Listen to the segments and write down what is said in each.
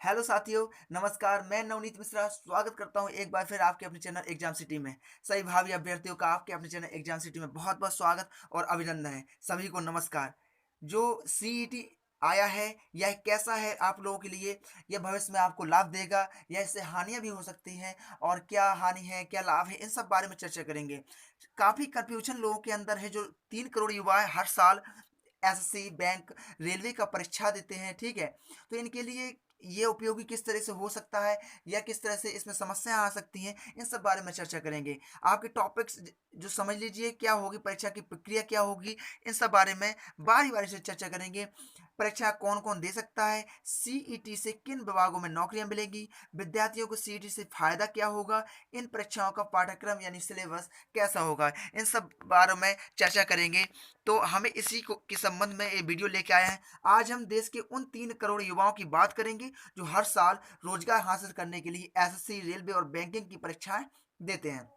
Hello साथियों, नमस्कार। मैं नवनीत मिश्रा स्वागत करता हूं एक बार फिर आपके अपने चैनल एग्जाम सिटी में। सभी भावी अभ्यर्थियों का आपके अपने चैनल एग्जाम सिटी में बहुत बहुत स्वागत और अभिनंदन है। सभी को नमस्कार। जो सीईटी आया है, यह कैसा है आप लोगों के लिए? यह भविष्य में आपको लाभ देगा या इससे हानियां भी हो सकती हैं? और क्या हानि है, क्या लाभ है, इन सब बारे में चर्चा करेंगे। काफी कंफ्यूजन लोगों के अंदर है। जो 3 करोड़ युवा हर साल एसएससी, बैंक, रेलवे का परीक्षा देते हैं, ठीक है। तो इनके लिए ये उपयोगी किस तरह से हो सकता है या किस तरह से इसमें समस्याएं आ सकती हैं, इन सब बारे में चर्चा करेंगे। आपके टॉपिक्स जो समझ लीजिए क्या होगी, परीक्षा की प्रक्रिया क्या होगी, इन सब बारे में बारी बारी से चर्चा करेंगे। परीक्षा कौन कौन दे सकता है, सीईटी से किन विभागों में नौकरियां मिलेंगी, विद्यार्थियों को सीईटी से फायदा क्या होगा, इन परीक्षाओं का पाठ्यक्रम यानी सिलेबस कैसा होगा, इन सब बारे में चर्चा करेंगे। तो हमें इसी को के संबंध में ये वीडियो लेके आया है। आज हम देश के उन 3 करोड़ युवाओं की बात करेंगे जो हर साल रोजगार हासिल करने के लिए एसएससी, रेलवे और बैंकिंग की परीक्षाएं देते हैं।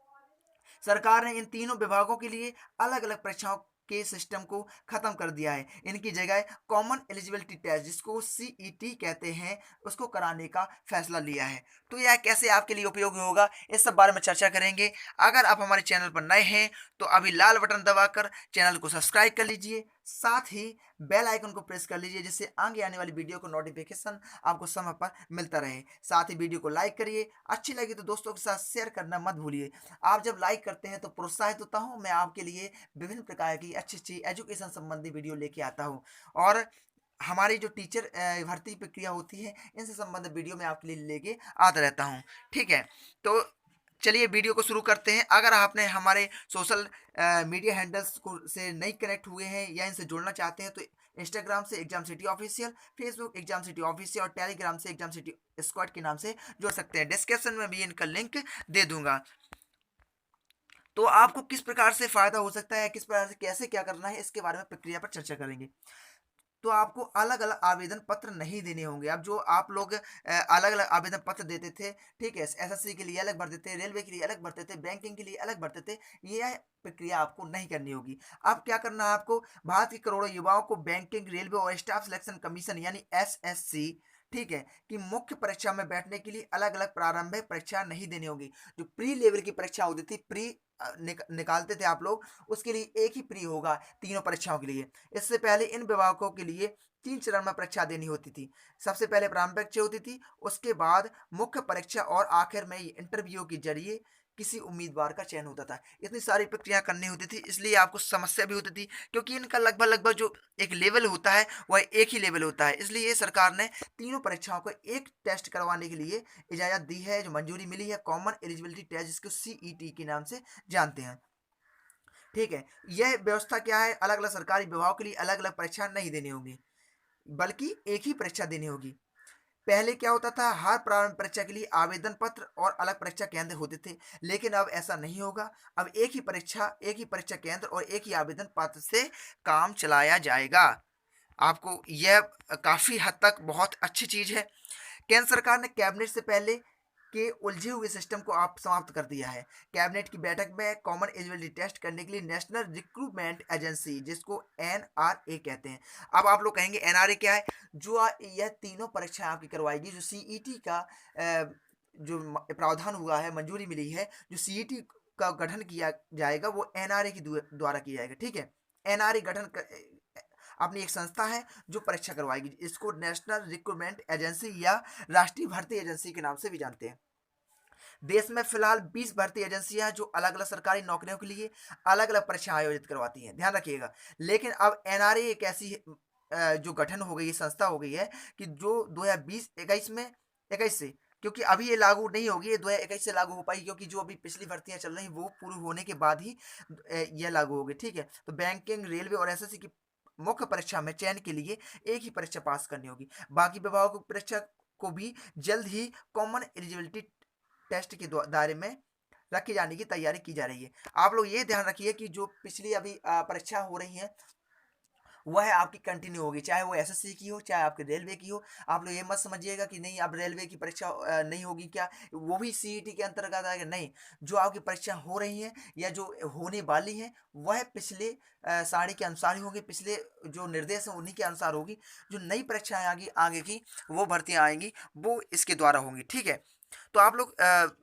सरकार ने इन तीनों विभागों के लिए अलग अलग परीक्षाओं के सिस्टम को खत्म कर दिया है। इनकी जगह कॉमन एलिजिबिलिटी टेस्ट, जिसको सीईटी कहते हैं, उसको कराने का फैसला लिया है। तो यह कैसे आपके लिए उपयोगी होगा, इस सब बारे में चर्चा करेंगे। अगर आप हमारे चैनल पर नए हैं तो अभी लाल बटन दबाकर चैनल को सब्सक्राइब कर लीजिए, साथ ही बेल आइकन को प्रेस कर लीजिए, जिससे आगे आने वाली वीडियो को नोटिफिकेशन आपको समय पर मिलता रहे। साथ ही वीडियो को लाइक करिए, अच्छी लगी तो दोस्तों के साथ शेयर करना मत भूलिए। आप जब लाइक करते हैं तो प्रोत्साहित होता हूँ, मैं आपके लिए विभिन्न प्रकार की अच्छी अच्छी एजुकेशन संबंधी वीडियो लेके आता हूँ। और हमारी जो टीचर भर्ती प्रक्रिया होती है, इनसे संबंधित वीडियो मैं आपके लिए लेके आता रहता हूँ, ठीक है। तो चलिए वीडियो को शुरू करते हैं। अगर आपने हमारे सोशल मीडिया हैंडल्स को से नहीं कनेक्ट हुए हैं या इनसे जुड़ना चाहते हैं तो इंस्टाग्राम से exam city official, Facebook exam city official और टेलीग्राम से एग्जाम सिटी स्क्वाड के नाम से जुड़ सकते हैं। डिस्क्रिप्शन में भी इनका लिंक दे दूंगा। तो आपको किस प्रकार से फायदा हो सकता है, किस प्रकार से कैसे क्या करना है, इसके बारे में प्रक्रिया पर चर्चा करेंगे। तो आपको अलग अलग आवेदन पत्र नहीं देने होंगे। अब जो आप लोग अलग अलग आवेदन पत्र देते थे, ठीक है, एसएससी के लिए अलग भरते थे, रेलवे के लिए अलग भरते थे, बैंकिंग के लिए अलग भरते थे, यह प्रक्रिया आपको नहीं करनी होगी। अब क्या करना है आपको? भारत के करोड़ों युवाओं को बैंकिंग, रेलवे और स्टाफ सिलेक्शन कमीशन यानी एसएससी, ठीक है, कि मुख्य परीक्षा में बैठने के लिए अलग अलग प्रारंभिक परीक्षा नहीं देनी होगी। जो प्री लेवल की परीक्षा होती थी, प्री निकालते थे आप लोग, उसके लिए एक ही प्री होगा तीनों परीक्षाओं के लिए। इससे पहले इन विभागों के लिए 3 चरण में परीक्षा देनी होती थी। सबसे पहले प्रारंभिक परीक्षा होती थी, उसके बाद मुख्य परीक्षा और आखिर में इंटरव्यू के जरिए किसी उम्मीदवार का चयन होता था। इतनी सारी प्रक्रिया करनी होती थी, इसलिए आपको समस्या भी होती थी, क्योंकि इनका लगभग लगभग जो एक लेवल होता है वह एक ही लेवल होता है। इसलिए सरकार ने तीनों परीक्षाओं को एक टेस्ट करवाने के लिए इजाज़त दी है, जो मंजूरी मिली है, कॉमन एलिजिबिलिटी टेस्ट, जिसको सीईटी के नाम से जानते हैं, ठीक है। यह व्यवस्था क्या है? अलग अलग सरकारी विभागों के लिए अलग अलग परीक्षा नहीं देनी होगी, बल्कि एक ही परीक्षा देनी होगी। पहले क्या होता था, हर प्रारंभिक परीक्षा के लिए आवेदन पत्र और अलग परीक्षा केंद्र होते थे, लेकिन अब ऐसा नहीं होगा। अब एक ही परीक्षा, एक ही परीक्षा केंद्र और एक ही आवेदन पत्र से काम चलाया जाएगा। आपको यह काफ़ी हद तक बहुत अच्छी चीज़ है। केंद्र सरकार ने कैबिनेट से पहले के उलझे हुए सिस्टम को आप समाप्त कर दिया है। कैबिनेट की बैठक में कॉमन एलिजिबिलिटी टेस्ट करने के लिए नेशनल रिक्रूटमेंट एजेंसी, जिसको एनआरए कहते हैं। अब आप लोग कहेंगे एनआरए क्या है? जो यह तीनों परीक्षाएं आपकी करवाएगी। जो सीईटी का जो प्रावधान हुआ है, मंजूरी मिली है, जो सीईटी का गठन किया जाएगा वो एनआरए के द्वारा किया जाएगा, ठीक है। एनआरए गठन अपनी एक संस्था है जो परीक्षा करवाएगी। इसको नेशनल रिक्रूटमेंट एजेंसी या राष्ट्रीय भर्ती एजेंसी के नाम से भी जानते हैं। देश में फिलहाल 20 भर्ती एजेंसियां हैं जो अलग अलग सरकारी नौकरियों के लिए अलग अलग परीक्षा आयोजित करवाती हैं, ध्यान रखिएगा। लेकिन अब एनआरए एक ऐसी जो गठन हो गई है, संस्था हो गई है, कि जो 2020-21 में 21 से, क्योंकि अभी ये लागू नहीं होगी, ये 2021 से लागू हो पाई, क्योंकि जो अभी पिछली भर्तियां चल रही हैं वो पूरी होने के बाद ही यह लागू होगी, ठीक है। तो बैंकिंग, रेलवे और एसएससी की मुख्य परीक्षा में चयन के लिए एक ही परीक्षा पास करनी होगी। बाकी विभागों की परीक्षा को भी जल्द ही कॉमन एलिजिबिलिटी टेस्ट के दायरे में रखे जाने की तैयारी की जा रही है। आप लोग ये ध्यान रखिए कि जो पिछली अभी परीक्षा हो रही है वह आपकी कंटिन्यू होगी, चाहे वो एसएससी की हो, चाहे आपके रेलवे की हो। आप लोग ये मत समझिएगा कि नहीं अब रेलवे की परीक्षा नहीं होगी क्या, वो भी सीईटी के अंतर्गत आएगा, नहीं। जो आपकी परीक्षा हो रही हैं या जो होने वाली हैं वह पिछले सारणी के अनुसार ही होंगी, पिछले जो निर्देश हैं उन्हीं के अनुसार होगी। जो नई परीक्षाएं आगे आगे की वो भर्तियां आएंगी वो इसके द्वारा होंगी, ठीक है। तो आप लोग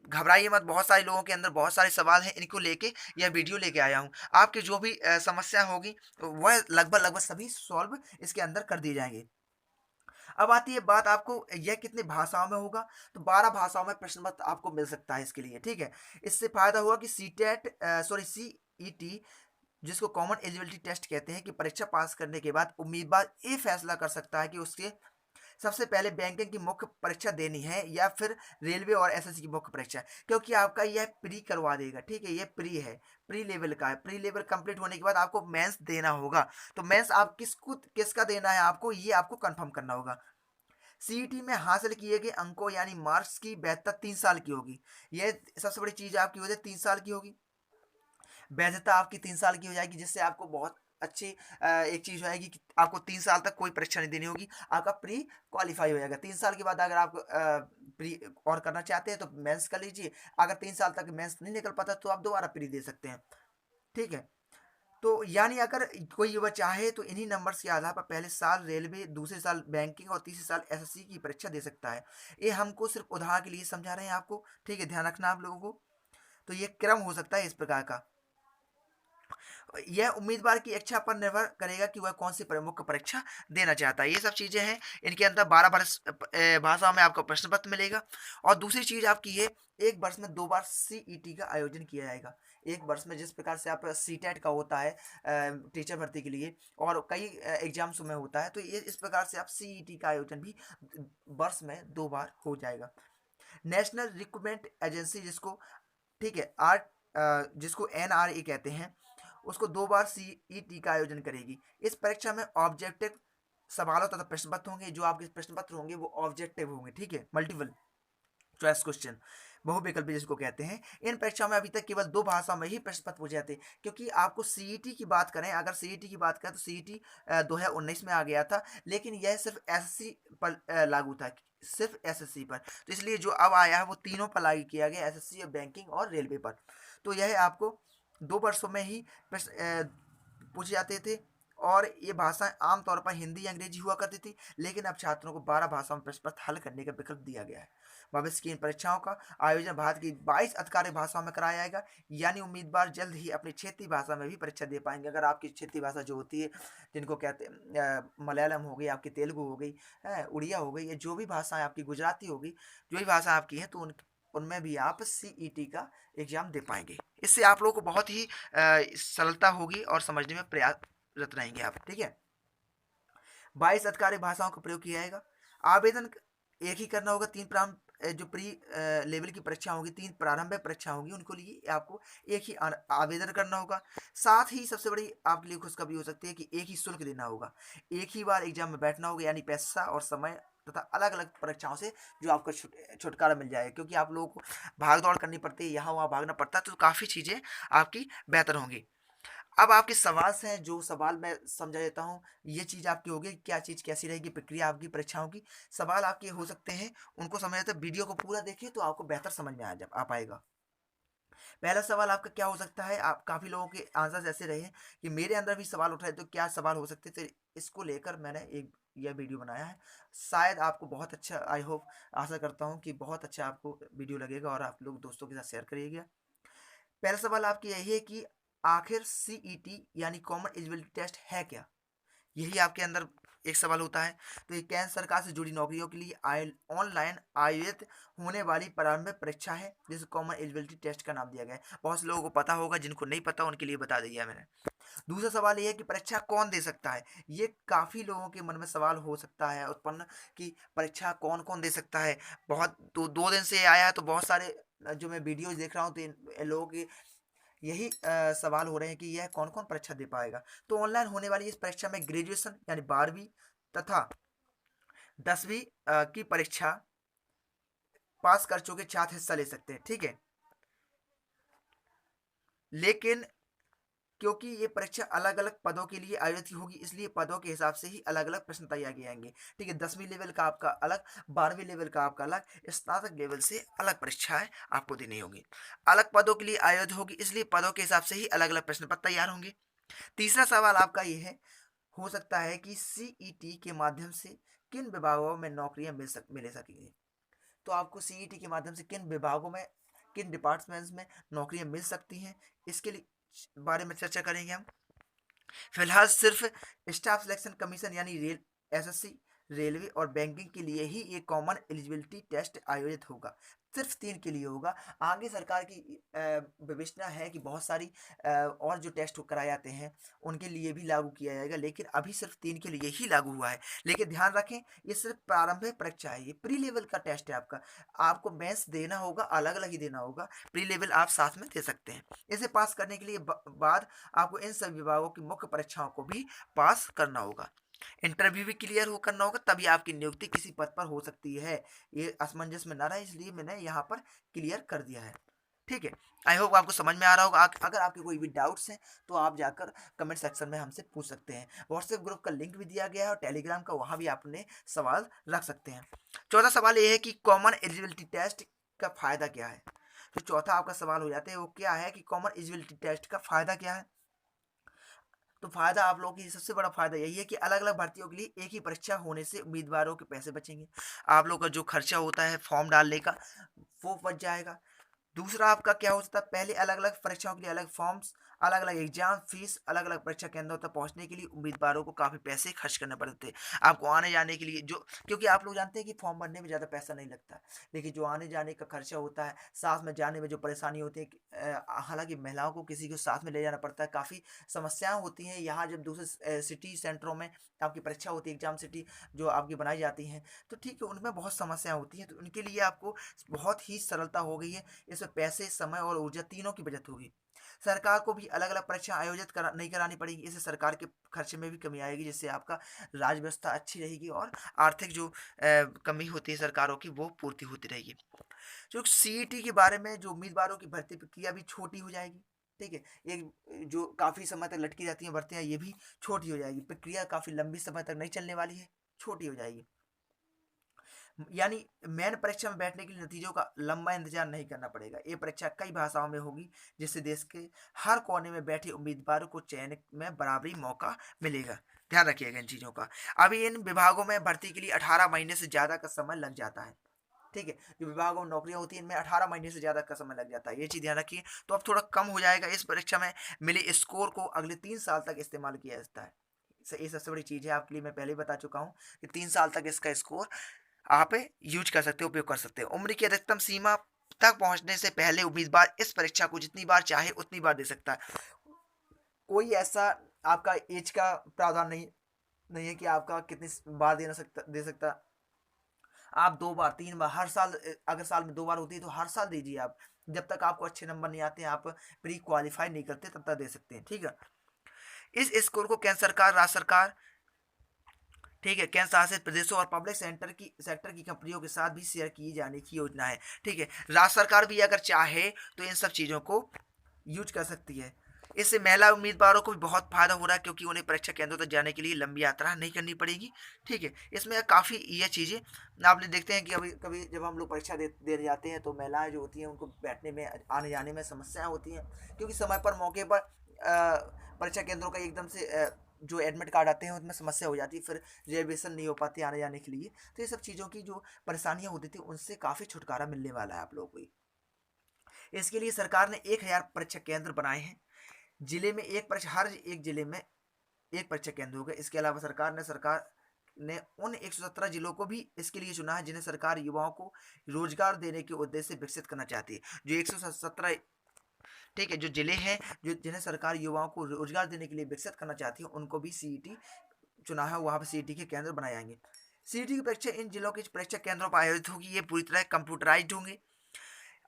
घबराइए मत, बहुत सारे लोगों के अंदर बहुत सारे सवाल हैं, इनको लेके यह वीडियो लेके आया हूँ। आपकी जो भी समस्या होगी वह लगभग लगभग सभी सॉल्व इसके अंदर कर दिए जाएंगे। अब आती है बात आपको यह कितने भाषाओं में होगा, तो 12 भाषाओं में प्रश्न पत्र आपको मिल सकता है इसके लिए, ठीक है। इससे फायदा हुआ कि सीईटी जिसको कॉमन एलिजिबिलिटी टेस्ट कहते हैं, कि परीक्षा पास करने के बाद उम्मीदवार ये फैसला कर सकता है कि उसके सबसे पहले बैंकिंग की मुख्य परीक्षा देनी है या फिर रेलवे और एसएससी की मुख्य परीक्षा, क्योंकि आपका यह प्री करवा देगा, ठीक है। ये प्री है, प्री लेवल का है। प्री लेवल कंप्लीट होने के बाद आपको मेंस देना होगा। तो मेंस आप किसका देना है आपको, ये आपको कंफर्म करना होगा। सीईटी में हासिल किए गए अंकों यानी मार्क्स की वैधता 3 साल की होगी। यह सबसे बड़ी चीज आपकी वजह 3 साल की होगी, वैधता आपकी 3 साल की हो जाएगी, जिससे आपको बहुत अच्छी एक चीज हो जाएगी कि आपको 3 साल तक कोई परीक्षा नहीं देनी होगी, आपका प्री क्वालिफाई हो जाएगा। 3 साल के बाद अगर आप प्री और करना चाहते हैं तो मेंस कर लीजिए। अगर 3 साल तक मेंस नहीं निकल पाता तो आप दोबारा प्री दे सकते हैं, ठीक है। तो यानी अगर कोई युवा चाहे तो इन्हीं नंबर्स के आधार पर पहले साल रेलवे, दूसरे साल बैंकिंग और तीसरे साल एसएससी की परीक्षा दे सकता है। ये हमको सिर्फ उदाहरण के लिए समझा रहे हैं आपको, ठीक है, ध्यान रखना आप लोगों को। तो ये क्रम हो सकता है इस प्रकार का। यह उम्मीदवार की इच्छा पर निर्भर करेगा कि वह कौन सी प्रमुख परीक्षा देना चाहता है। ये सब चीजें हैं, इनके अंदर 12 भाषाओं में आपको प्रश्न पत्र मिलेगा। और दूसरी चीज आपकी ये, एक वर्ष में 2 बार सीईटी का आयोजन किया जाएगा। एक वर्ष में जिस प्रकार से आप सीटेट का होता है टीचर भर्ती के लिए, और कई एग्जाम्स में होता है, तो ये इस प्रकार से आप सीईटी का आयोजन भी वर्ष में 2 बार हो जाएगा। नेशनल रिक्रूटमेंट एजेंसी जिसको, ठीक है, जिसको एनआरए कहते हैं, उसको 2 बार सीईटी का आयोजन करेगी। इस परीक्षा में ऑब्जेक्टिव सवालों तथा प्रश्न पत्र होंगे। जो आपके प्रश्न पत्र होंगे वो ऑब्जेक्टिव होंगे, ठीक है, मल्टीपल चॉइस क्वेश्चन, बहुविकल्पी जिसको कहते हैं। इन परीक्षाओं में अभी तक केवल 2 भाषाओं में ही प्रश्न पत्र पूछे जाते हैं, क्योंकि आपको सीईटी की बात करें, अगर सीईटी की बात करें तो सीईटी 2019 में आ गया था, लेकिन यह सिर्फ एसएससी पर लागू था, सिर्फ एसएससी पर। तो इसलिए जो अब आया है वो तीनों पर लागू किया गया, एसएससी, बैंकिंग और रेलवे पर। तो यह आपको 2 वर्षों में ही प्रश्न पूछे जाते थे। और ये भाषाएं आमतौर पर हिंदी या अंग्रेजी हुआ करती थी, लेकिन अब छात्रों को 12 भाषाओं में प्रश्न पत्र हल करने का विकल्प दिया गया है। भविष्य की इन परीक्षाओं का आयोजन भारत की 22 आधिकारिक भाषाओं में कराया जाएगा, यानी उम्मीदवार जल्द ही अपनी क्षेत्रीय भाषा में भी परीक्षा दे पाएंगे। अगर आपकी क्षेत्रीय भाषा जो होती है, जिनको कहते हैं मलयालम हो गई, आपकी तेलुगु हो गई, उड़िया हो गई, ये जो भी भाषाएं आपकी, गुजराती होगी, जो भी भाषा आपकी है, तो उनमें भी आप सीईटी का एग्जाम दे पाएंगे। इससे आप लोगों को बहुत ही सरलता होगी और समझने में प्रयासरत रहेंगे आप, ठीक है। 22 आधिकारिक भाषाओं का प्रयोग किया जाएगा। आवेदन एक ही करना होगा। 3 जो प्री लेवल की परीक्षा होगी, 3 प्रारंभिक परीक्षा होगी, उनको लिए आपको एक ही आवेदन करना होगा। साथ ही सबसे बड़ी आपके लिए खुशखबरी हो सकती है कि एक ही शुल्क देना होगा। एक ही बार एग्जाम में बैठना होगा, यानी पैसा और समय तथा अलग अलग परीक्षाओं से जो आपको छुटकारा मिल जाएगा, क्योंकि आप लोगों को भाग दौड़ करनी पड़ती है, यहाँ वहाँ भागना पड़ता है, तो काफ़ी चीज़ें आपकी बेहतर होंगी। अब आपके सवाल से हैं, जो सवाल मैं समझा देता हूँ। ये चीज़ आपकी होगी, क्या चीज़ कैसी रहेगी प्रक्रिया आपकी परीक्षाओं की। सवाल आपके हो सकते हैं, उनको समझ लेते हैं। वीडियो को पूरा देखिए तो आपको बेहतर समझ में आ पाएगा। पहला सवाल आपका क्या हो सकता है, आप काफ़ी लोगों के आंसर्स ऐसे रहे हैं कि मेरे अंदर भी सवाल उठ रहे, तो क्या सवाल हो सकते थे, इसको लेकर मैंने एक यह वीडियो बनाया है। शायद आपको बहुत अच्छा, आई होप, आशा करता हूँ कि बहुत अच्छा आपको वीडियो लगेगा और आप लोग दोस्तों के साथ शेयर करिएगा। पहला सवाल आपकी यही है कि आखिर सीईटी यानी कॉमन एलिजिबिलिटी टेस्ट है क्या। यही आपके अंदर एक सवाल होता है। तो ये केंद्र सरकार से जुड़ी नौकरियों के लिए ऑनलाइन आयोजित होने वाली प्रारंभिक परीक्षा है, जिसे कॉमन एलिजिबिलिटी टेस्ट का नाम दिया गया है। बहुत से लोगों को पता होगा, जिनको नहीं पता उनके लिए बता दिया मैंने। दूसरा सवाल ये है कि परीक्षा कौन दे सकता है। ये काफ़ी लोगों के मन में सवाल हो सकता है उत्पन्न कि परीक्षा कौन कौन दे सकता है। बहुत 2 दिन से आया है, तो बहुत सारे जो मैं वीडियोज देख रहा हूँ, तो इन लोगों की यही सवाल हो रहे हैं कि यह कौन कौन परीक्षा दे पाएगा। तो ऑनलाइन होने वाली इस परीक्षा में ग्रेजुएशन यानी 12वीं तथा 10वीं की परीक्षा पास कर चुके छात्र हिस्सा ले सकते हैं, ठीक है। लेकिन क्योंकि ये परीक्षा अलग अलग पदों के लिए आयोजित होगी, इसलिए पदों के हिसाब से ही अलग अलग प्रश्न तैयार किए जाएंगे। ठीक है, 10वीं लेवल का आपका अलग, 12वीं लेवल का आपका अलग, स्नातक लेवल से अलग परीक्षाएं आपको देनी होगी। अलग पदों के लिए आयोजित होगी, इसलिए पदों के हिसाब से ही अलग अलग प्रश्न पत्र तैयार होंगे। तीसरा सवाल आपका ये है, हो सकता है कि सीईटी के माध्यम से किन विभागों में नौकरियां मिल सकेंगी। तो आपको सीईटी के माध्यम से किन विभागों में, किन डिपार्टमेंट्स में नौकरियां मिल सकती हैं, इसके लिए बारे में चर्चा करेंगे हम। फिलहाल सिर्फ स्टाफ सिलेक्शन कमीशन यानी रेल, एसएससी, रेलवे और बैंकिंग के लिए ही ये कॉमन एलिजिबिलिटी टेस्ट आयोजित होगा। सिर्फ 3 के लिए होगा। आगे सरकार की विवेचना है कि बहुत सारी और जो टेस्ट कराए जाते हैं उनके लिए भी लागू किया जाएगा, लेकिन अभी सिर्फ 3 के लिए ही लागू हुआ है। लेकिन ध्यान रखें, ये सिर्फ प्रारंभिक परीक्षा है, ये प्री लेवल का टेस्ट है आपका। आपको मेंस देना होगा, अलग अलग ही देना होगा, प्री लेवल आप साथ में दे सकते हैं। इसे पास करने के लिए बाद आपको इन सभी विभागों की मुख्य परीक्षाओं को भी पास करना होगा, इंटरव्यू भी क्लियर हो करना होगा, तभी आपकी नियुक्ति किसी पद पर हो सकती है। ये असमंजस में ना रहे, इसलिए मैंने यहाँ पर क्लियर कर दिया है। ठीक है, आई होप आपको समझ में आ रहा होगा। अगर आपके कोई भी डाउट्स हैं तो आप जाकर कमेंट सेक्शन में हमसे पूछ सकते हैं। व्हाट्सएप ग्रुप का लिंक भी दिया गया है और टेलीग्राम का, वहाँ भी आप अपने सवाल रख सकते हैं। चौथा सवाल ये है कि कॉमन एलिजिबिलिटी टेस्ट का फायदा क्या है। तो चौथा आपका सवाल हो जाता है वो क्या है कि कॉमन एलिजिबिलिटी टेस्ट का फायदा क्या है। तो फायदा आप लोगों की सबसे बड़ा फायदा यही है कि अलग अलग भर्तियों के लिए एक ही परीक्षा होने से उम्मीदवारों के पैसे बचेंगे। आप लोग का जो खर्चा होता है फॉर्म डालने का वो बच जाएगा। दूसरा आपका क्या हो सकता है, पहले अलग अलग परीक्षाओं के लिए अलग फॉर्म्स, अलग अलग एग्जाम फीस, अलग अलग परीक्षा केंद्रों तक पहुंचने के लिए उम्मीदवारों को काफ़ी पैसे खर्च करने पड़ते हैं। आपको आने जाने के लिए जो, क्योंकि आप लोग जानते हैं कि फॉर्म भरने में ज़्यादा पैसा नहीं लगता, लेकिन जो आने जाने का खर्चा होता है, साथ में जाने में जो परेशानी होती है हालांकि महिलाओं को किसी को साथ में ले जाना पड़ता है, काफ़ी समस्याएं होती हैं। यहाँ जब दूसरे सिटी सेंटरों में आपकी परीक्षा होती है, एग्जाम सिटी जो आपकी बनाई जाती हैं, तो ठीक है उनमें बहुत समस्याएं होती हैं, तो उनके लिए आपको बहुत ही सरलता हो गई है। इसमें पैसे, समय और ऊर्जा तीनों की बचत होगी। सरकार को भी अलग अलग परीक्षा आयोजित नहीं करानी पड़ेगी, इससे सरकार के खर्चे में भी कमी आएगी, जिससे आपका राज्य व्यवस्था अच्छी रहेगी और आर्थिक जो कमी होती है सरकारों की वो पूर्ति होती रहेगी। जो सीईटी के बारे में, जो उम्मीदवारों की भर्ती प्रक्रिया भी छोटी हो जाएगी। ठीक है, एक जो काफ़ी समय तक लटकी रहती हैं भर्तियाँ, ये भी छोटी हो जाएगी। प्रक्रिया काफ़ी लंबी समय तक नहीं चलने वाली है, छोटी हो जाएगी। यानी मेन परीक्षा में बैठने के लिए नतीजों का लंबा इंतजार नहीं करना पड़ेगा। ये परीक्षा कई भाषाओं में होगी, जिससे देश के हर कोने में बैठे उम्मीदवारों को चयन में बराबरी मौका मिलेगा। ध्यान रखिएगा इन चीज़ों का। अभी इन विभागों में भर्ती के लिए 18 महीने से ज़्यादा का समय लग जाता है। ठीक है, जो विभागों में नौकरियां होती हैं इनमें 18 महीने से ज़्यादा का समय लग जाता है, ये चीज़ ध्यान रखिए। तो अब थोड़ा कम हो जाएगा। इस परीक्षा में मिले स्कोर को अगले 3 साल तक इस्तेमाल किया जाता है। ये सबसे बड़ी चीज़ है, आपके लिए मैं पहले ही बता चुका हूँ कि 3 साल तक इसका स्कोर आप यूज कर सकते हो, उपयोग कर सकते हो। उम्र की अधिकतम सीमा तक पहुंचने से पहले उम्मीदवार इस परीक्षा को जितनी बार चाहे उतनी बार दे सकता है। कोई ऐसा आपका एज का प्रावधान नहीं है कि आपका कितनी बार दे सकता। आप 2 बार 3 बार हर साल, अगर साल में 2 बार होती है तो हर साल दीजिए आप। जब तक आपको अच्छे नंबर नहीं आते हैं, आप प्री क्वालिफाई नहीं करते, तब तक दे सकते हैं। ठीक है, इस स्कोर को केंद्र सरकार, राज्य सरकार, ठीक है, केंद्र शासित प्रदेशों और पब्लिक सेक्टर की कंपनियों के साथ भी शेयर की जाने की योजना है। ठीक है, राज्य सरकार भी अगर चाहे तो इन सब चीज़ों को यूज कर सकती है। इससे महिला उम्मीदवारों को भी बहुत फायदा हो रहा है, क्योंकि उन्हें परीक्षा केंद्रों तक जाने के लिए लंबी यात्रा नहीं करनी पड़ेगी। ठीक है, इसमें काफ़ी ये चीज़ें आपने देखते हैं कि कभी कभी जब हम लोग परीक्षा देने जाते हैं तो महिलाएं जो होती हैं उनको बैठने में, आने जाने में समस्याएं होती हैं, क्योंकि समय पर मौके पर परीक्षा केंद्रों का एकदम से जो एडमिट कार्ड आते हैं उसमें समस्या हो जाती है, फिर रिजर्वेशन नहीं हो पाती आने जाने के लिए। तो ये सब चीज़ों की जो परेशानियां होती थी उनसे काफ़ी छुटकारा मिलने वाला है आप लोगों को। इसके लिए सरकार ने 1000 परीक्षा केंद्र बनाए हैं। जिले में एक परीक्षा, हर एक जिले में एक परीक्षा केंद्र होगा। इसके अलावा सरकार ने उन 117 जिलों को भी इसके लिए चुना है जिन्हें सरकार युवाओं को रोजगार देने के उद्देश्य से विकसित करना चाहती है। जो 117, ठीक है, जो जिले हैं जो जिन्हें सरकार युवाओं को रोजगार देने के लिए विकसित करना चाहती है, उनको भी सीईटी चुना है, वहाँ पर सीईटी के केंद्र बनाए जाएंगे। सीईटी की परीक्षा इन जिलों के परीक्षा केंद्रों पर आयोजित होगी। ये पूरी तरह कंप्यूटराइज्ड होंगे।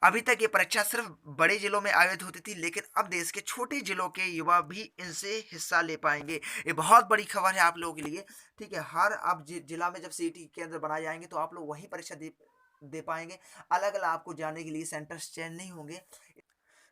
अभी तक ये परीक्षा सिर्फ बड़े जिलों में आयोजित होती थी, लेकिन अब देश के छोटे जिलों के युवा भी इनसे हिस्सा ले पाएंगे। ये बहुत बड़ी खबर है आप लोगों के लिए। ठीक है, हर अब जिला में जब सीईटी केंद्र बनाए जाएंगे तो आप लोग वहीं परीक्षा दे पाएंगे। अलग अलग आपको जाने के लिए सेंटर्स चयन नहीं होंगे।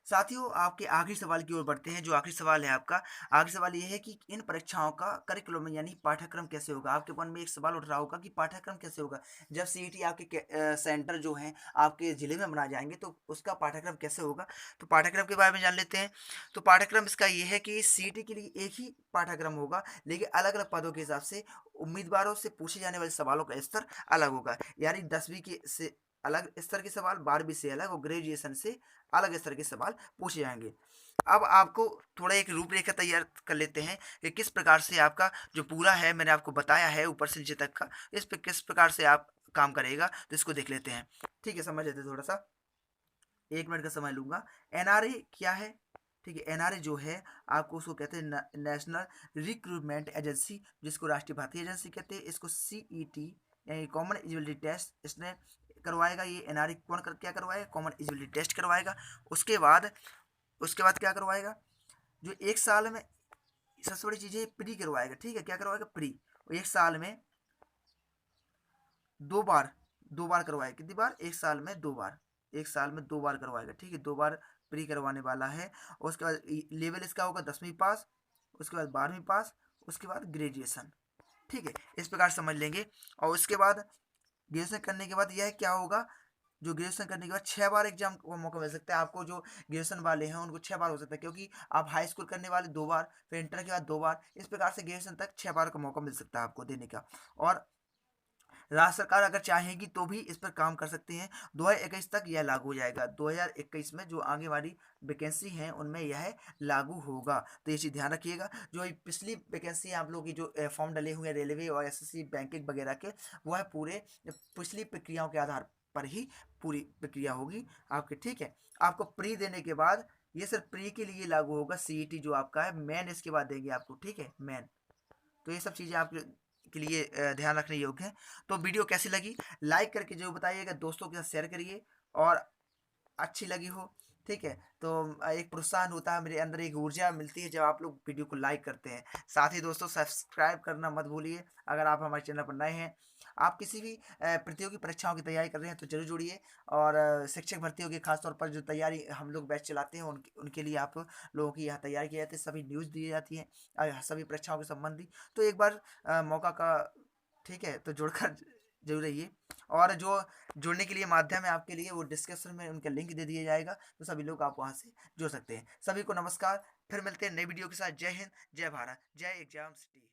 साथियों, आपके आखिरी सवाल की ओर बढ़ते हैं। जो आखिरी सवाल है आपका, आखिरी सवाल ये है कि इन परीक्षाओं का करिकुलम यानी पाठ्यक्रम कैसे होगा? आपके मन में एक सवाल उठ रहा होगा कि पाठ्यक्रम कैसे होगा? जब सीईटी आपके सेंटर जो हैं आपके ज़िले में बनाए जाएँगे तो उसका पाठ्यक्रम कैसे होगा? तो पाठ्यक्रम के बारे में जान लेते हैं। तो पाठ्यक्रम इसका ये है कि सीईटी के लिए एक ही पाठ्यक्रम होगा, लेकिन अलग-अलग पदों के हिसाब से उम्मीदवारों से पूछे जाने वाले सवालों का स्तर अलग होगा। यानी 10वीं के से अलग स्तर के सवाल, 12वीं से अलग और ग्रेजुएशन से अलग स्तर के सवाल पूछे जाएँगे। अब आपको थोड़ा एक रूपरेखा तैयार कर लेते हैं कि किस प्रकार से आपका जो पूरा है मैंने आपको बताया है ऊपर से नीचे तक का, इस पे किस प्रकार से आप काम करेगा, तो इसको देख लेते हैं। ठीक है, समझ लेते हैं थोड़ा-सा। 1 मिनट का समय लूँगा। एनआरए क्या है? ठीक है, एनआरए जो है आपको उसको कहते हैं नेशनल रिक्रूटमेंट एजेंसी, जिसको राष्ट्रीय भर्ती एजेंसी कहते हैं। इसको सीईटी यानी कॉमन एलिजिबिलिटी टेस्ट इसने करवाएगा। ये एनआरए कौन कर क्या करवाएगा? कॉमन एलिजिबिलिटी टेस्ट करवाएगा। उसके बाद क्या करवाएगा? जो 1 साल में सबसे बड़ी चीज़ है प्री करवाएगा। ठीक है, क्या करवाएगा? प्री। 1 साल में 2 बार 2 बार करवाएगा। कितनी बार? 1 साल में 2 बार। 1 साल में 2 बार करवाएगा। ठीक है, 2 बार प्री करवाने वाला है। और उसके बाद लेवल इसका होगा 10वीं पास, उसके बाद 12वीं पास, उसके बाद ग्रेजुएशन। ठीक है, इस प्रकार समझ लेंगे। और उसके बाद ग्रेजुएशन करने के बाद यह क्या होगा? जो ग्रेजुएशन करने के बाद 6 बार एग्जाम का मौका मिल सकता है आपको। जो ग्रेजुएशन वाले हैं उनको 6 बार हो सकता है, क्योंकि आप हाई स्कूल करने वाले 2 बार, फिर इंटर के बाद 2 बार, इस प्रकार से ग्रेजुएशन तक 6 बार का मौका मिल सकता है आपको देने का। और राज्य सरकार अगर चाहेगी तो भी इस पर काम कर सकते हैं। 2021 तक यह लागू हो जाएगा। 2021 में जो आगे वाली वैकेंसी हैं उनमें यह लागू होगा। तो ये चीज़ ध्यान रखिएगा। जो ये पिछली वैकेंसी आप लोग की जो फॉर्म डले हुए हैं रेलवे और एसएससी बैंकिंग वगैरह के, वह पूरे पिछली प्रक्रियाओं के आधार पर ही पूरी प्रक्रिया होगी आपके। ठीक है, आपको प्री देने के बाद ये सिर्फ प्री के लिए लागू होगा। सीईटी जो आपका है, मेन इसके बाद देंगे आपको। ठीक है, मेन। तो ये सब चीज़ें आपके के लिए ध्यान रखने योग्य है। तो वीडियो कैसी लगी लाइक करके जो बताइएगा, दोस्तों के साथ शेयर करिए। और अच्छी लगी हो, ठीक है, तो एक प्रोत्साहन होता है, मेरे अंदर एक ऊर्जा मिलती है जब आप लोग वीडियो को लाइक करते हैं। साथ ही दोस्तों सब्सक्राइब करना मत भूलिए अगर आप हमारे चैनल पर नए हैं। आप किसी भी प्रतियोगी परीक्षाओं की तैयारी कर रहे हैं तो जरूर जुड़िए। और शिक्षक भर्तियों की खासतौर पर जो तैयारी हम लोग बैच चलाते हैं उनके लिए आप लोगों की यहाँ तैयारी की जाती है, सभी न्यूज़ दी जाती है सभी परीक्षाओं के संबंधी। तो एक बार मौका का, ठीक है, तो जुड़कर जरूर रहिए। और जो जुड़ने के लिए माध्यम है आपके लिए, वो डिस्क्रिप्शन में उनका लिंक दे दिया जाएगा, तो सभी लोग आप वहाँ से जुड़ सकते हैं। सभी को नमस्कार, फिर मिलते हैं नई वीडियो के साथ। जय हिंद, जय भारत, जय एग्जाम सिटी।